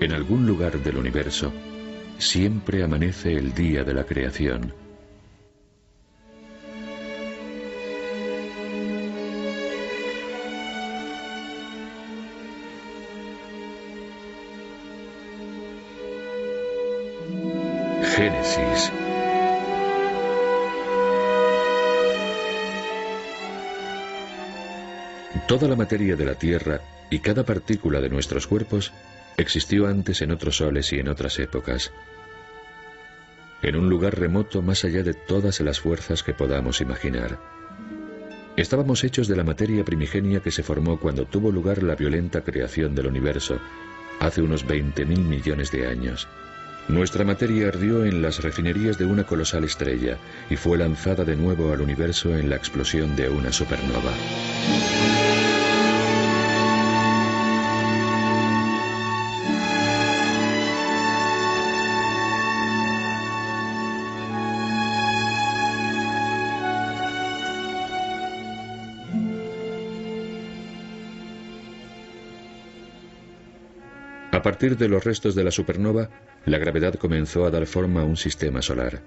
En algún lugar del universo, siempre amanece el día de la creación. Génesis. Toda la materia de la Tierra y cada partícula de nuestros cuerpos existió antes en otros soles y en otras épocas, en un lugar remoto más allá de todas las fuerzas que podamos imaginar. Estábamos hechos de la materia primigenia que se formó cuando tuvo lugar la violenta creación del universo, hace unos 20.000 millones de años. Nuestra materia ardió en las refinerías de una colosal estrella y fue lanzada de nuevo al universo en la explosión de una supernova. A partir de los restos de la supernova, la gravedad comenzó a dar forma a un sistema solar.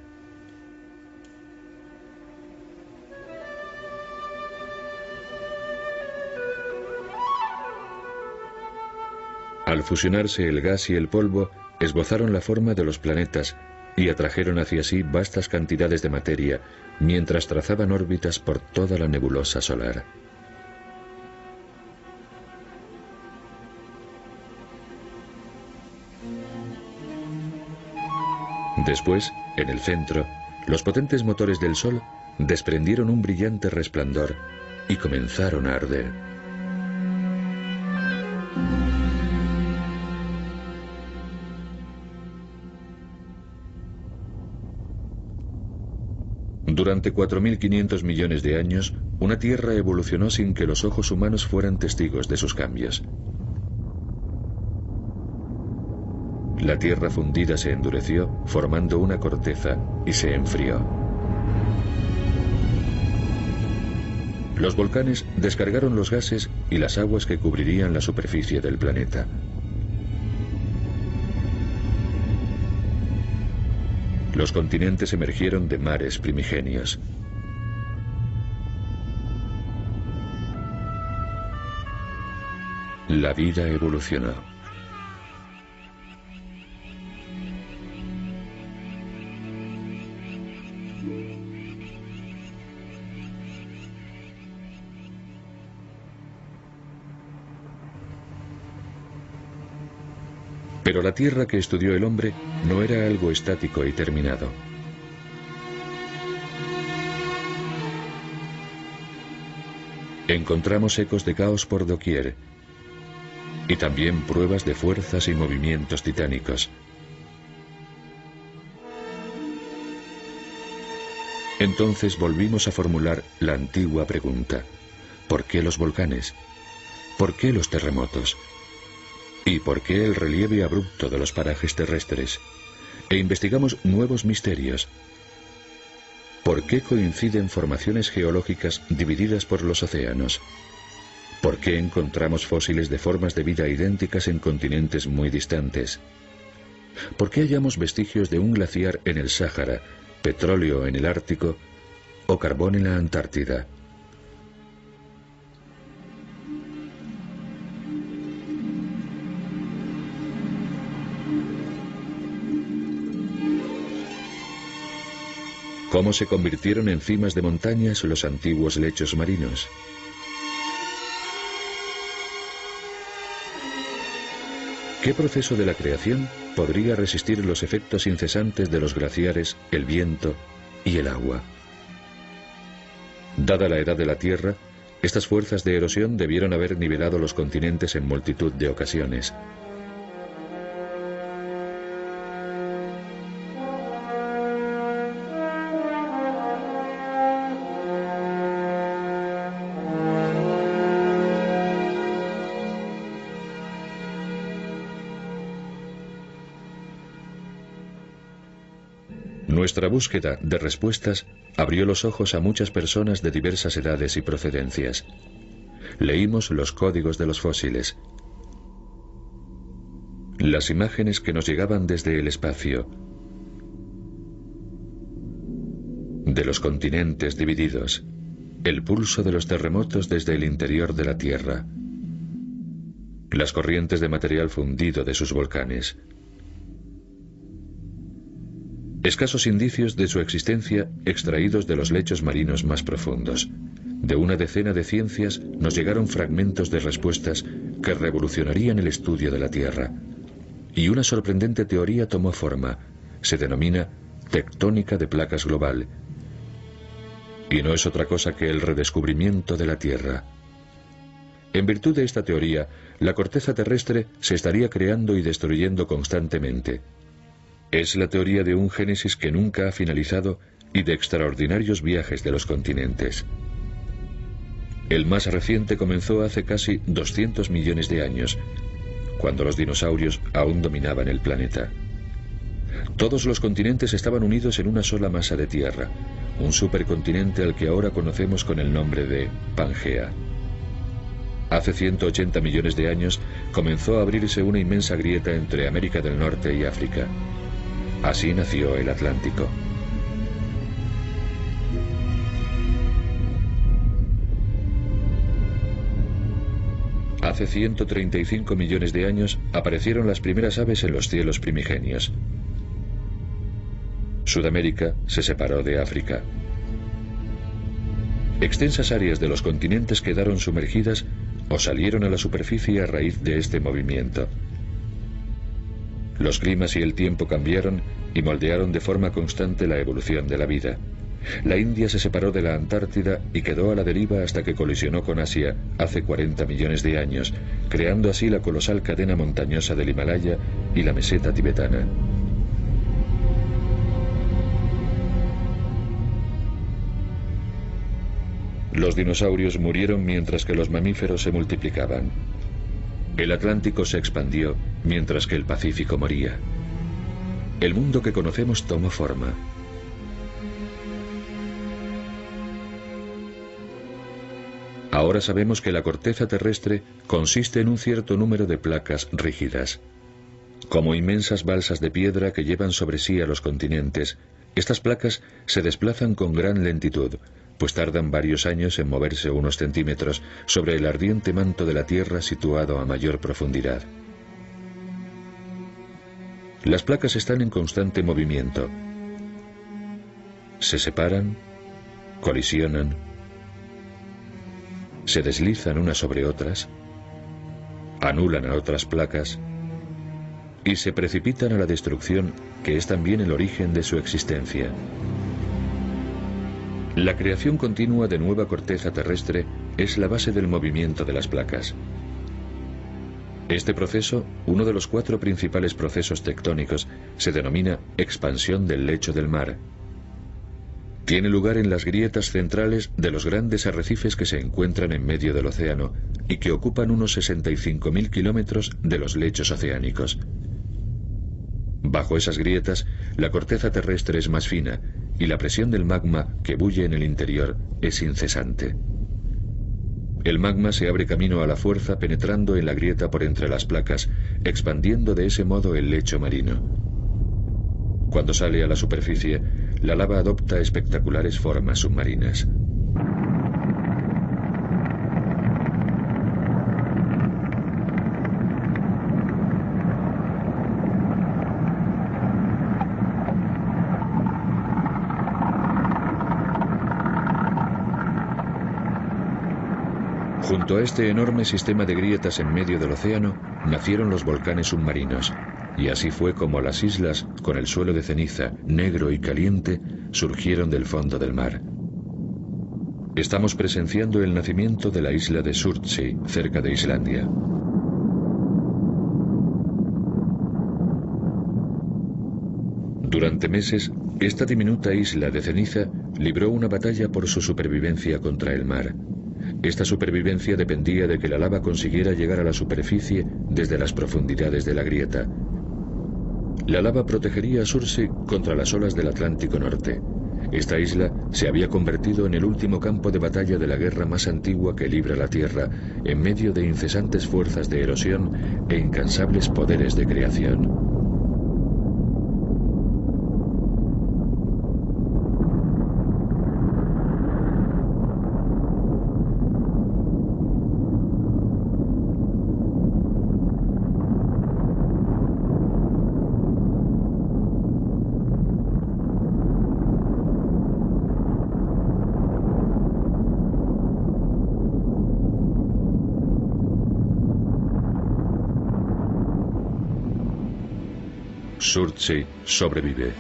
Al fusionarse el gas y el polvo, esbozaron la forma de los planetas y atrajeron hacia sí vastas cantidades de materia, mientras trazaban órbitas por toda la nebulosa solar. Después, en el centro, los potentes motores del Sol desprendieron un brillante resplandor y comenzaron a arder. Durante 4.500 millones de años, una Tierra evolucionó sin que los ojos humanos fueran testigos de sus cambios. La Tierra fundida se endureció, formando una corteza, y se enfrió. Los volcanes descargaron los gases y las aguas que cubrirían la superficie del planeta. Los continentes emergieron de mares primigenios. La vida evolucionó. Pero la Tierra que estudió el hombre no era algo estático y terminado. Encontramos ecos de caos por doquier y también pruebas de fuerzas y movimientos titánicos. Entonces volvimos a formular la antigua pregunta: ¿por qué los volcanes? ¿Por qué los terremotos? ¿Y por qué el relieve abrupto de los parajes terrestres? E investigamos nuevos misterios. ¿Por qué coinciden formaciones geológicas divididas por los océanos? ¿Por qué encontramos fósiles de formas de vida idénticas en continentes muy distantes? ¿Por qué hallamos vestigios de un glaciar en el Sáhara, petróleo en el Ártico o carbón en la Antártida? ¿Cómo se convirtieron en cimas de montañas los antiguos lechos marinos? ¿Qué proceso de la creación podría resistir los efectos incesantes de los glaciares, el viento y el agua? Dada la edad de la Tierra, estas fuerzas de erosión debieron haber nivelado los continentes en multitud de ocasiones. Nuestra búsqueda de respuestas abrió los ojos a muchas personas de diversas edades y procedencias. Leímos los códigos de los fósiles. Las imágenes que nos llegaban desde el espacio, de los continentes divididos, el pulso de los terremotos desde el interior de la Tierra, las corrientes de material fundido de sus volcanes. Escasos indicios de su existencia extraídos de los lechos marinos más profundos. De una decena de ciencias nos llegaron fragmentos de respuestas que revolucionarían el estudio de la Tierra. Y una sorprendente teoría tomó forma. Se denomina tectónica de placas global. Y no es otra cosa que el redescubrimiento de la Tierra. En virtud de esta teoría, la corteza terrestre se estaría creando y destruyendo constantemente. Es la teoría de un génesis que nunca ha finalizado y de extraordinarios viajes de los continentes. El más reciente comenzó hace casi 200 millones de años, cuando los dinosaurios aún dominaban el planeta. Todos los continentes estaban unidos en una sola masa de tierra, un supercontinente al que ahora conocemos con el nombre de Pangea. Hace 180 millones de años comenzó a abrirse una inmensa grieta entre América del Norte y África. Así nació el Atlántico. Hace 135 millones de años aparecieron las primeras aves en los cielos primigenios. Sudamérica se separó de África. Extensas áreas de los continentes quedaron sumergidas o salieron a la superficie a raíz de este movimiento. Los climas y el tiempo cambiaron y moldearon de forma constante la evolución de la vida. La India se separó de la Antártida y quedó a la deriva hasta que colisionó con Asia hace 40 millones de años, creando así la colosal cadena montañosa del Himalaya y la meseta tibetana. Los dinosaurios murieron mientras que los mamíferos se multiplicaban. El Atlántico se expandió mientras que el Pacífico moría. El mundo que conocemos tomó forma. Ahora sabemos que la corteza terrestre consiste en un cierto número de placas rígidas. Como inmensas balsas de piedra que llevan sobre sí a los continentes, estas placas se desplazan con gran lentitud, pues tardan varios años en moverse unos centímetros sobre el ardiente manto de la Tierra situado a mayor profundidad. Las placas están en constante movimiento. Se separan, colisionan, se deslizan unas sobre otras, anulan a otras placas y se precipitan a la destrucción, que es también el origen de su existencia. La creación continua de nueva corteza terrestre es la base del movimiento de las placas. Este proceso, uno de los 4 principales procesos tectónicos, se denomina expansión del lecho del mar. Tiene lugar en las grietas centrales de los grandes arrecifes que se encuentran en medio del océano y que ocupan unos 65.000 kilómetros de los lechos oceánicos. Bajo esas grietas, la corteza terrestre es más fina y la presión del magma que bulle en el interior es incesante. El magma se abre camino a la fuerza penetrando en la grieta por entre las placas, expandiendo de ese modo el lecho marino. Cuando sale a la superficie, la lava adopta espectaculares formas submarinas. Junto a este enorme sistema de grietas en medio del océano, nacieron los volcanes submarinos, y así fue como las islas, con el suelo de ceniza, negro y caliente, surgieron del fondo del mar. Estamos presenciando el nacimiento de la isla de Surtsey, cerca de Islandia. Durante meses, esta diminuta isla de ceniza libró una batalla por su supervivencia contra el mar. Esta supervivencia dependía de que la lava consiguiera llegar a la superficie desde las profundidades de la grieta. La lava protegería a Surtsey contra las olas del Atlántico Norte, Esta isla se había convertido en el último campo de batalla de la guerra más antigua que libra la Tierra, en medio de incesantes fuerzas de erosión e incansables poderes de creación. Surtsey sobrevive.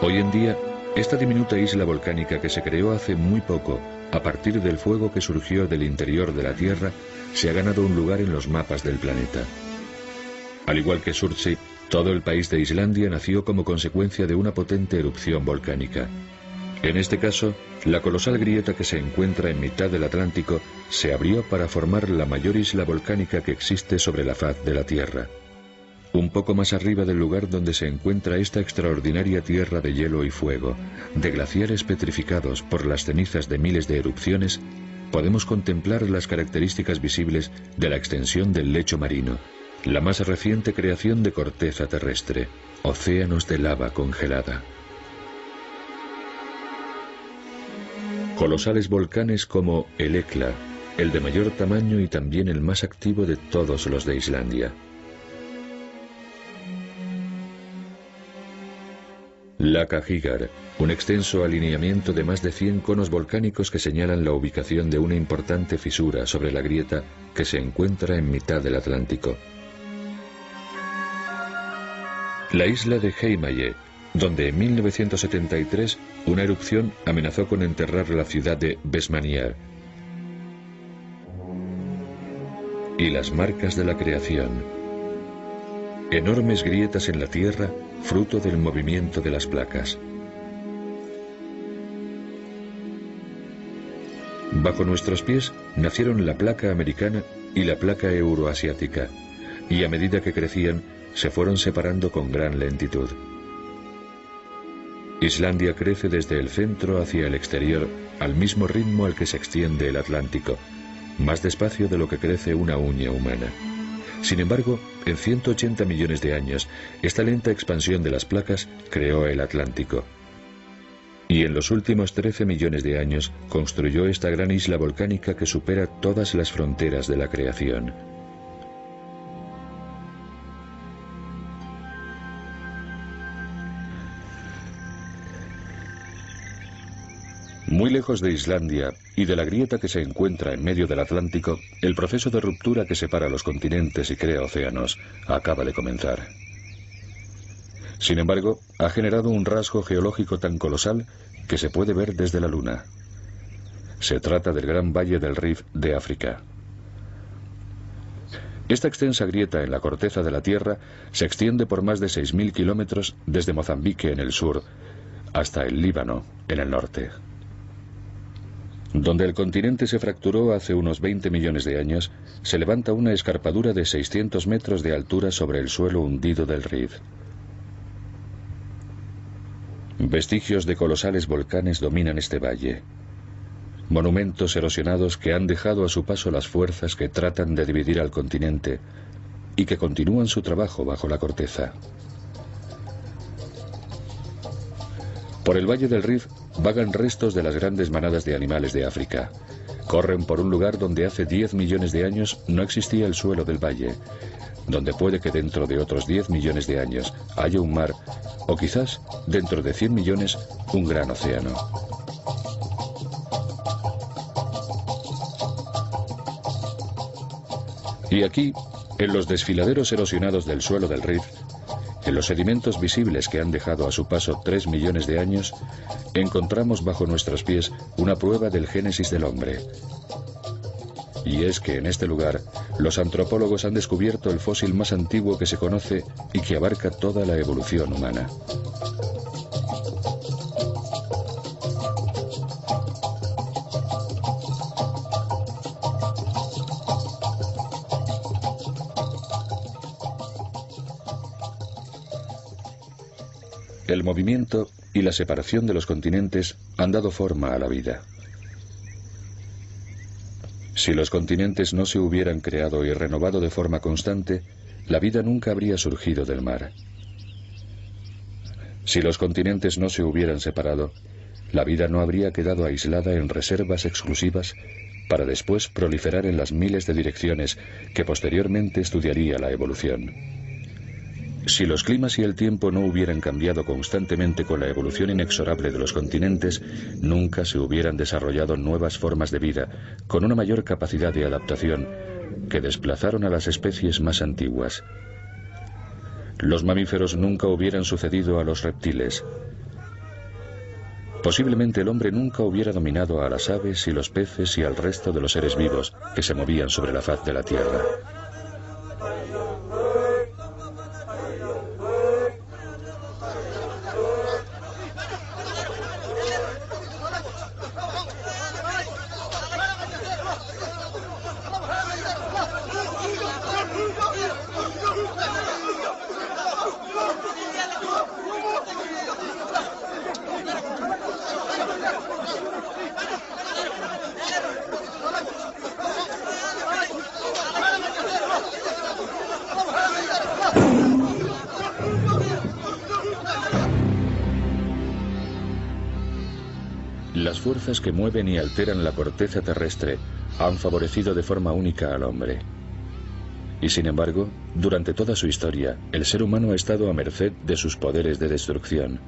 Hoy en día, esta diminuta isla volcánica que se creó hace muy poco, a partir del fuego que surgió del interior de la Tierra, se ha ganado un lugar en los mapas del planeta. Al igual que Surtsey, todo el país de Islandia nació como consecuencia de una potente erupción volcánica. En este caso, la colosal grieta que se encuentra en mitad del Atlántico se abrió para formar la mayor isla volcánica que existe sobre la faz de la Tierra. Un poco más arriba del lugar donde se encuentra esta extraordinaria tierra de hielo y fuego, de glaciares petrificados por las cenizas de miles de erupciones, podemos contemplar las características visibles de la extensión del lecho marino, la más reciente creación de corteza terrestre, océanos de lava congelada. Colosales volcanes como el Hekla, el de mayor tamaño y también el más activo de todos los de Islandia. Lakahigar, un extenso alineamiento de más de 100 conos volcánicos que señalan la ubicación de una importante fisura sobre la grieta que se encuentra en mitad del Atlántico. La isla de Heimaey, donde en 1973 una erupción amenazó con enterrar la ciudad de Vestmannaeyjar. Y las marcas de la creación. Enormes grietas en la tierra, fruto del movimiento de las placas. Bajo nuestros pies nacieron la placa americana y la placa euroasiática, y a medida que crecían, se fueron separando con gran lentitud. Islandia crece desde el centro hacia el exterior al mismo ritmo al que se extiende el Atlántico, más despacio de lo que crece una uña humana. Sin embargo, en 180 millones de años, esta lenta expansión de las placas creó el Atlántico. Y en los últimos 13 millones de años construyó esta gran isla volcánica que supera todas las fronteras de la creación. Muy lejos de Islandia y de la grieta que se encuentra en medio del Atlántico, el proceso de ruptura que separa los continentes y crea océanos acaba de comenzar. Sin embargo, ha generado un rasgo geológico tan colosal que se puede ver desde la Luna. Se trata del Gran Valle del Rift de África. Esta extensa grieta en la corteza de la Tierra se extiende por más de 6.000 kilómetros desde Mozambique en el sur hasta el Líbano en el norte. Donde el continente se fracturó hace unos 20 millones de años, se levanta una escarpadura de 600 metros de altura sobre el suelo hundido del Rift. Vestigios de colosales volcanes dominan este valle. Monumentos erosionados que han dejado a su paso las fuerzas que tratan de dividir al continente y que continúan su trabajo bajo la corteza. Por el valle del Rift vagan restos de las grandes manadas de animales de África. Corren por un lugar donde hace 10 millones de años no existía el suelo del valle, donde puede que dentro de otros 10 millones de años haya un mar, o quizás dentro de 100 millones un gran océano. Y aquí, en los desfiladeros erosionados del suelo del Rift, en los sedimentos visibles que han dejado a su paso 3 millones de años, encontramos bajo nuestros pies una prueba del génesis del hombre. Y es que en este lugar, los antropólogos han descubierto el fósil más antiguo que se conoce y que abarca toda la evolución humana. El movimiento y la separación de los continentes han dado forma a la vida. Si los continentes no se hubieran creado y renovado de forma constante, la vida nunca habría surgido del mar. Si los continentes no se hubieran separado, la vida no habría quedado aislada en reservas exclusivas para después proliferar en las miles de direcciones que posteriormente estudiaría la evolución. Si los climas y el tiempo no hubieran cambiado constantemente con la evolución inexorable de los continentes, nunca se hubieran desarrollado nuevas formas de vida con una mayor capacidad de adaptación que desplazaron a las especies más antiguas. Los mamíferos nunca hubieran sucedido a los reptiles. Posiblemente el hombre nunca hubiera dominado a las aves y los peces y al resto de los seres vivos que se movían sobre la faz de la tierra. Las fuerzas que mueven y alteran la corteza terrestre han favorecido de forma única al hombre. Y sin embargo, durante toda su historia, el ser humano ha estado a merced de sus poderes de destrucción.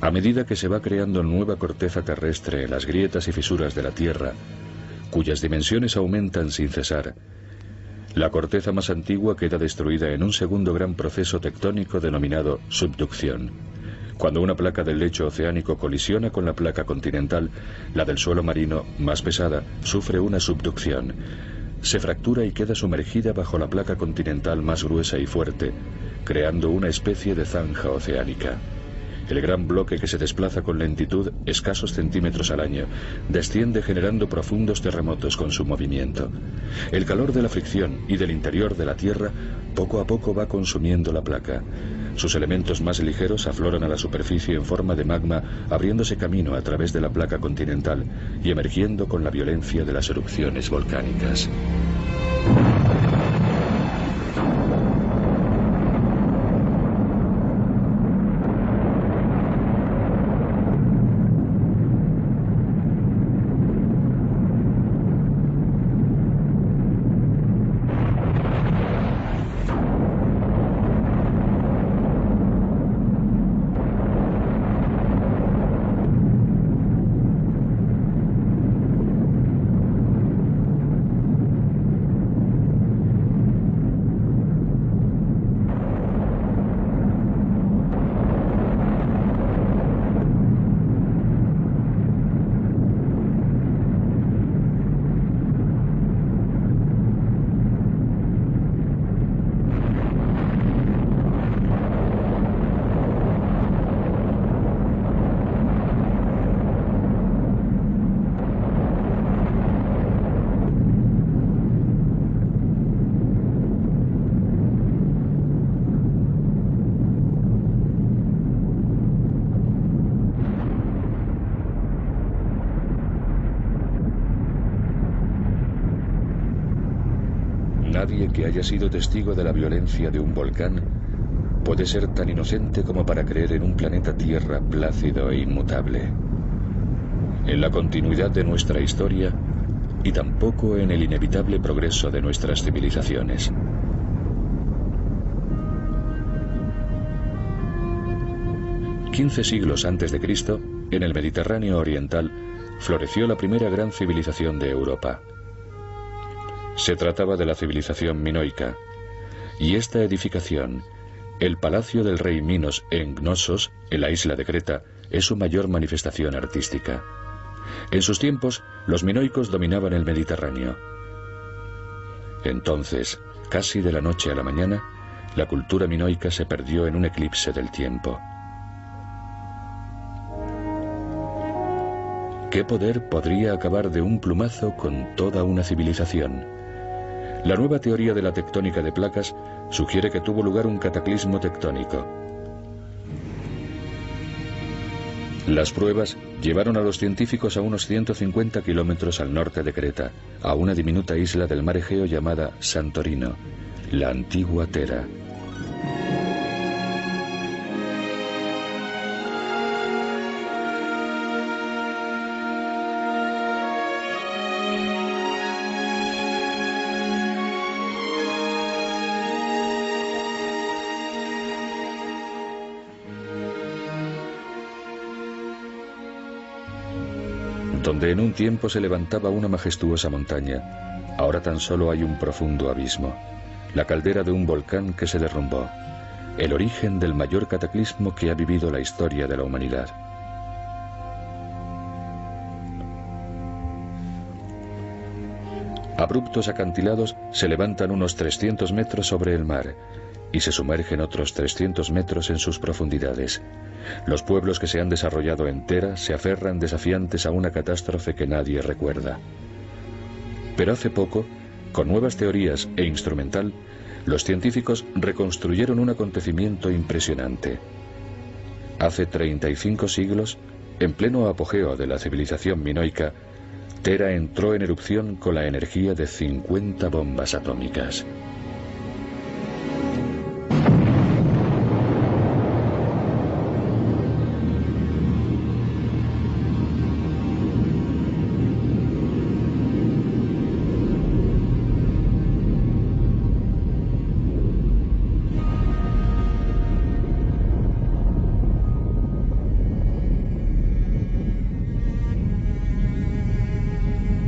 A medida que se va creando nueva corteza terrestre en las grietas y fisuras de la Tierra, cuyas dimensiones aumentan sin cesar, la corteza más antigua queda destruida en un segundo gran proceso tectónico denominado subducción. Cuando una placa del lecho oceánico colisiona con la placa continental, la del suelo marino, más pesada, sufre una subducción. Se fractura y queda sumergida bajo la placa continental más gruesa y fuerte, creando una especie de zanja oceánica. El gran bloque, que se desplaza con lentitud, escasos centímetros al año, desciende generando profundos terremotos con su movimiento. El calor de la fricción y del interior de la Tierra poco a poco va consumiendo la placa. Sus elementos más ligeros afloran a la superficie en forma de magma, abriéndose camino a través de la placa continental y emergiendo con la violencia de las erupciones volcánicas. Nadie que haya sido testigo de la violencia de un volcán puede ser tan inocente como para creer en un planeta Tierra plácido e inmutable, en la continuidad de nuestra historia y tampoco en el inevitable progreso de nuestras civilizaciones. Quince siglos antes de Cristo, en el Mediterráneo oriental, floreció la primera gran civilización de Europa. Se trataba de la civilización minoica, y esta edificación, el palacio del rey Minos en Cnossos, en la isla de Creta, es su mayor manifestación artística. En sus tiempos, los minoicos dominaban el Mediterráneo. Entonces, casi de la noche a la mañana, la cultura minoica se perdió en un eclipse del tiempo. ¿Qué poder podría acabar de un plumazo con toda una civilización? La nueva teoría de la tectónica de placas sugiere que tuvo lugar un cataclismo tectónico. Las pruebas llevaron a los científicos a unos 150 kilómetros al norte de Creta, a una diminuta isla del mar Egeo llamada Santorino, la antigua Tera. Donde en un tiempo se levantaba una majestuosa montaña, ahora tan solo hay un profundo abismo, la caldera de un volcán que se derrumbó, el origen del mayor cataclismo que ha vivido la historia de la humanidad. Abruptos acantilados se levantan unos 300 metros sobre el mar y se sumergen otros 300 metros en sus profundidades. Los pueblos que se han desarrollado en Tera se aferran desafiantes a una catástrofe que nadie recuerda. Pero hace poco, con nuevas teorías e instrumental, los científicos reconstruyeron un acontecimiento impresionante. Hace 35 siglos, en pleno apogeo de la civilización minoica, Tera entró en erupción con la energía de 50 bombas atómicas.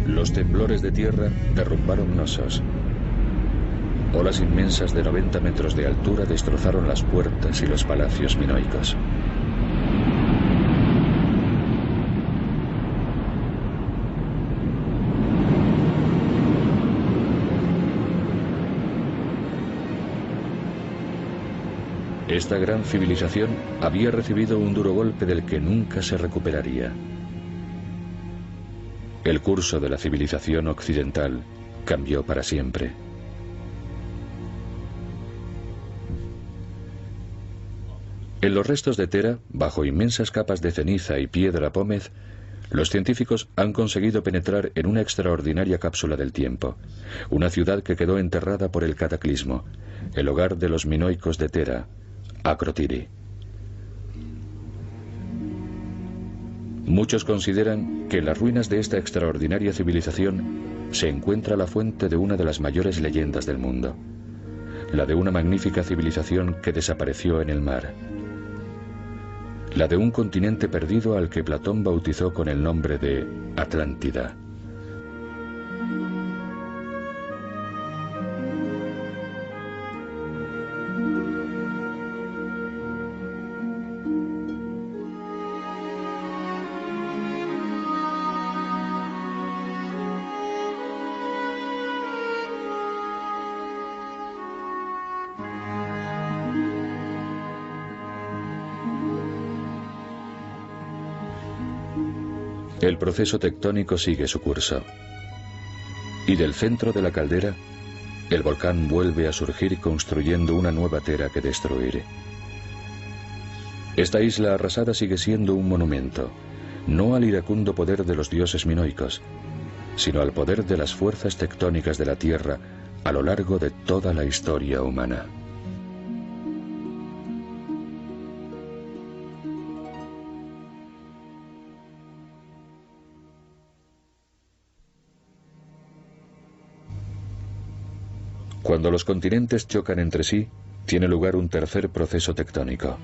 Los temblores de tierra derrumbaron Knossos. Olas inmensas de 90 metros de altura destrozaron las puertas y los palacios minoicos. Esta gran civilización había recibido un duro golpe del que nunca se recuperaría. El curso de la civilización occidental cambió para siempre. En los restos de Tera, bajo inmensas capas de ceniza y piedra pómez, los científicos han conseguido penetrar en una extraordinaria cápsula del tiempo, una ciudad que quedó enterrada por el cataclismo, el hogar de los minoicos de Tera, Akrotiri. Muchos consideran que en las ruinas de esta extraordinaria civilización se encuentra la fuente de una de las mayores leyendas del mundo, la de una magnífica civilización que desapareció en el mar, la de un continente perdido al que Platón bautizó con el nombre de Atlántida. El proceso tectónico sigue su curso. Y del centro de la caldera, el volcán vuelve a surgir construyendo una nueva Tera que destruir. Esta isla arrasada sigue siendo un monumento, no al iracundo poder de los dioses minoicos, sino al poder de las fuerzas tectónicas de la Tierra a lo largo de toda la historia humana. Cuando los continentes chocan entre sí, tiene lugar un tercer proceso tectónico.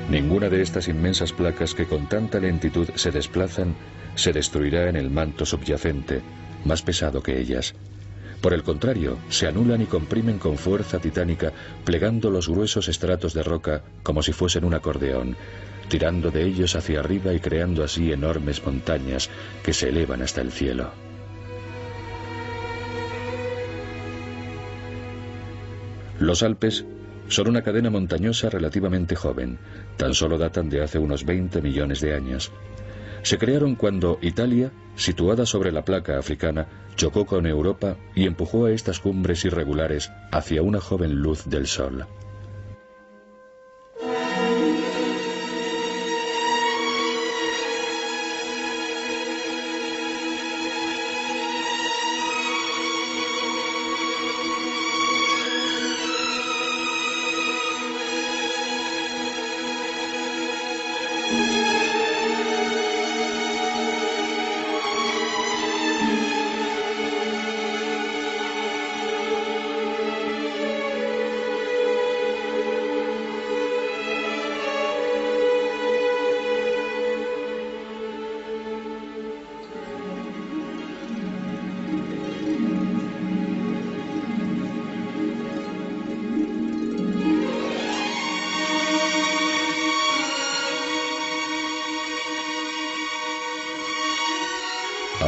Ninguna de estas inmensas placas que con tanta lentitud se desplazan se destruirá en el manto subyacente, más pesado que ellas. Por el contrario, se anulan y comprimen con fuerza titánica, plegando los gruesos estratos de roca como si fuesen un acordeón, tirando de ellos hacia arriba y creando así enormes montañas que se elevan hasta el cielo. Los Alpes son una cadena montañosa relativamente joven, tan solo datan de hace unos 20 millones de años. Se crearon cuando Italia, situada sobre la placa africana, chocó con Europa y empujó a estas cumbres irregulares hacia una joven luz del sol.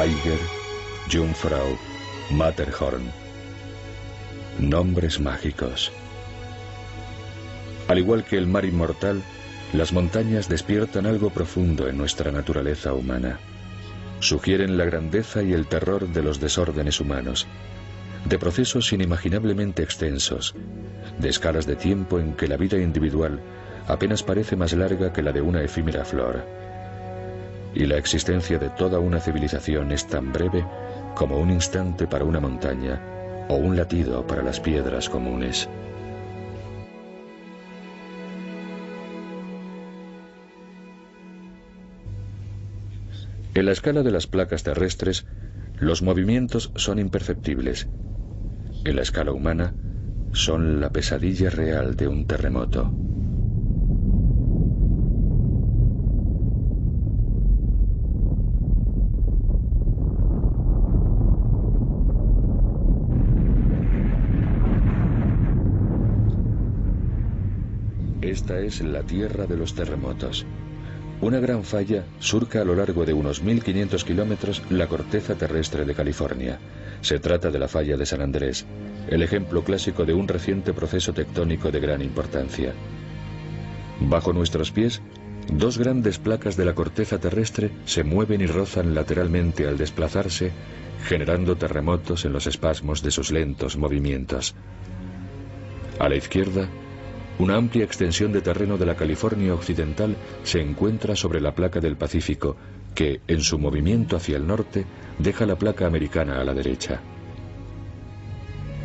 Eiger, Jungfrau, Matterhorn. Nombres mágicos. Al igual que el mar inmortal, las montañas despiertan algo profundo en nuestra naturaleza humana. Sugieren la grandeza y el terror de los desórdenes humanos, de procesos inimaginablemente extensos, de escalas de tiempo en que la vida individual apenas parece más larga que la de una efímera flor. Y la existencia de toda una civilización es tan breve como un instante para una montaña o un latido para las piedras comunes. En la escala de las placas terrestres, los movimientos son imperceptibles. En la escala humana, son la pesadilla real de un terremoto. Esta es la tierra de los terremotos. Una gran falla surca a lo largo de unos 1500 kilómetros la corteza terrestre de California. Se trata de la falla de San Andrés, el ejemplo clásico de un reciente proceso tectónico de gran importancia. Bajo nuestros pies, dos grandes placas de la corteza terrestre se mueven y rozan lateralmente al desplazarse, generando terremotos en los espasmos de sus lentos movimientos. A la izquierda, una amplia extensión de terreno de la California occidental se encuentra sobre la placa del Pacífico, que, en su movimiento hacia el norte, deja la placa americana a la derecha.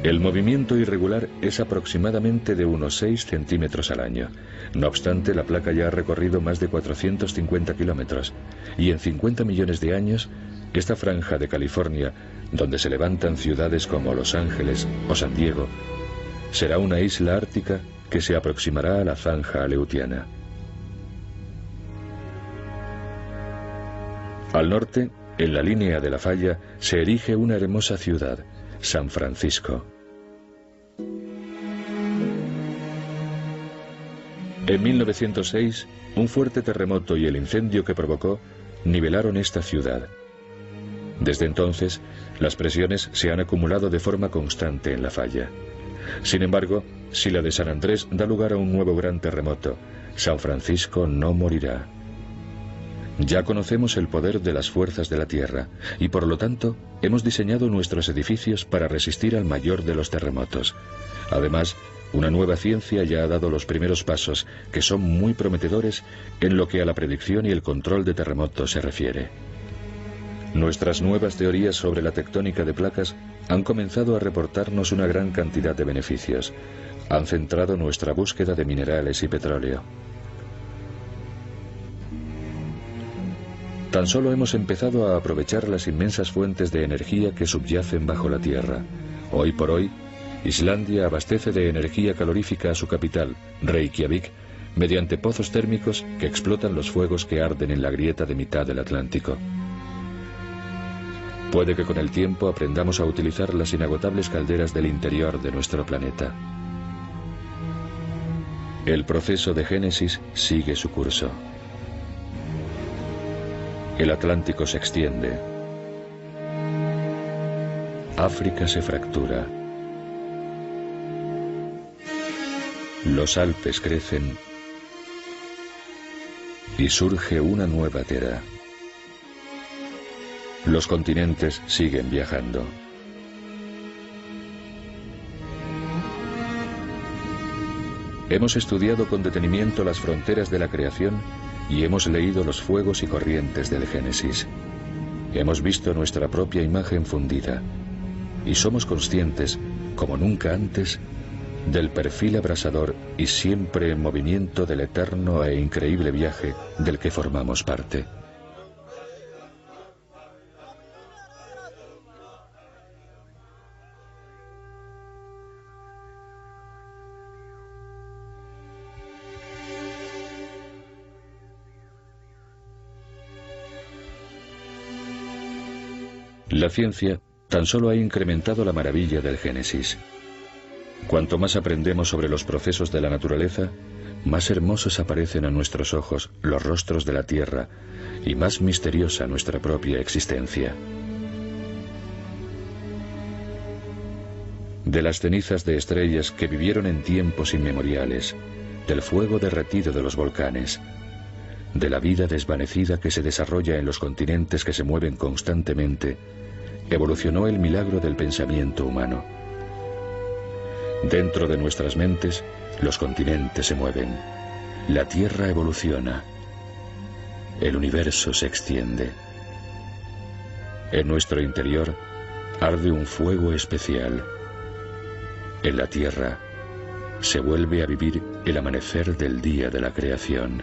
El movimiento irregular es aproximadamente de unos 6 centímetros al año. No obstante, la placa ya ha recorrido más de 450 kilómetros, y en 50 millones de años, esta franja de California, donde se levantan ciudades como Los Ángeles o San Diego, será una isla ártica que se aproximará a la zanja aleutiana. Al norte, en la línea de la falla, se erige una hermosa ciudad, San Francisco. En 1906, un fuerte terremoto y el incendio que provocó nivelaron esta ciudad. Desde entonces, las presiones se han acumulado de forma constante en la falla. Sin embargo, si la de San Andrés da lugar a un nuevo gran terremoto, San Francisco no morirá. Ya conocemos el poder de las fuerzas de la Tierra y por lo tanto hemos diseñado nuestros edificios para resistir al mayor de los terremotos. Además, una nueva ciencia ya ha dado los primeros pasos que son muy prometedores en lo que a la predicción y el control de terremotos se refiere. Nuestras nuevas teorías sobre la tectónica de placas han comenzado a reportarnos una gran cantidad de beneficios. Han centrado nuestra búsqueda de minerales y petróleo. Tan solo hemos empezado a aprovechar las inmensas fuentes de energía que subyacen bajo la Tierra. Hoy por hoy, Islandia abastece de energía calorífica a su capital, Reykjavik, mediante pozos térmicos que explotan los fuegos que arden en la grieta de mitad del Atlántico. Puede que con el tiempo aprendamos a utilizar las inagotables calderas del interior de nuestro planeta. El proceso de génesis sigue su curso. El Atlántico se extiende. África se fractura. Los Alpes crecen y surge una nueva Tierra. Los continentes siguen viajando. Hemos estudiado con detenimiento las fronteras de la creación y hemos leído los fuegos y corrientes del Génesis. Hemos visto nuestra propia imagen fundida y somos conscientes, como nunca antes, del perfil abrasador y siempre en movimiento del eterno e increíble viaje del que formamos parte. La ciencia tan solo ha incrementado la maravilla del Génesis. Cuanto más aprendemos sobre los procesos de la naturaleza, más hermosos aparecen a nuestros ojos los rostros de la Tierra y más misteriosa nuestra propia existencia. De las cenizas de estrellas que vivieron en tiempos inmemoriales, del fuego derretido de los volcanes, de la vida desvanecida que se desarrolla en los continentes que se mueven constantemente, evolucionó el milagro del pensamiento humano. Dentro de nuestras mentes, los continentes se mueven, la Tierra evoluciona, el universo se extiende. En nuestro interior arde un fuego especial. En la Tierra se vuelve a vivir el amanecer del día de la creación.